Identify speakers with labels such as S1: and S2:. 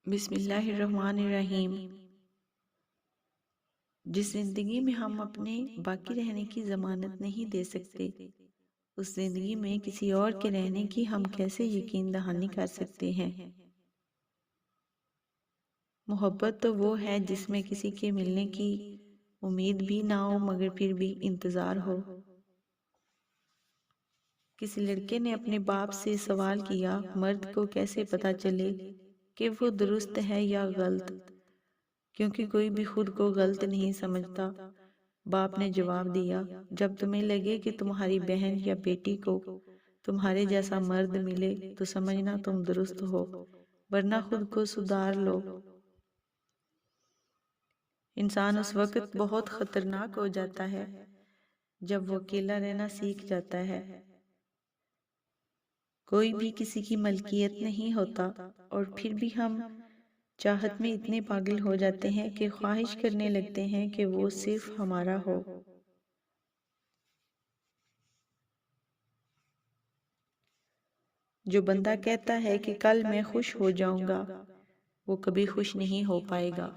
S1: بسم اللہ الرحمن الرحیم۔ جس زندگی میں ہم اپنے باقی رہنے کی ضمانت نہیں دے سکتے، اس زندگی میں کسی اور کے رہنے کی ہم کیسے یقین دہانی کر سکتے ہیں؟ محبت تو وہ ہے جس میں کسی کے ملنے کی امید بھی نہ ہو مگر پھر بھی انتظار ہو۔ کسی لڑکے نے اپنے باپ سے سوال کیا، مرد کو کیسے پتا چلے کہ وہ درست ہے یا غلط، کیونکہ کوئی بھی خود کو غلط نہیں سمجھتا۔ باپ نے جواب دیا، جب تمہیں لگے کہ تمہاری بہن یا بیٹی کو تمہارے جیسا مرد ملے تو سمجھنا تم درست ہو، ورنہ خود کو سدھار لو۔ انسان اس وقت بہت خطرناک ہو جاتا ہے جب وہ اکیلا رہنا سیکھ جاتا ہے۔ کوئی بھی کسی کی ملکیت نہیں ہوتا، اور پھر بھی ہم چاہت میں اتنے پاگل ہو جاتے ہیں کہ خواہش کرنے لگتے ہیں کہ وہ صرف ہمارا ہو۔ جو بندہ کہتا ہے کہ کل میں خوش ہو جاؤں گا، وہ کبھی خوش نہیں ہو پائے گا۔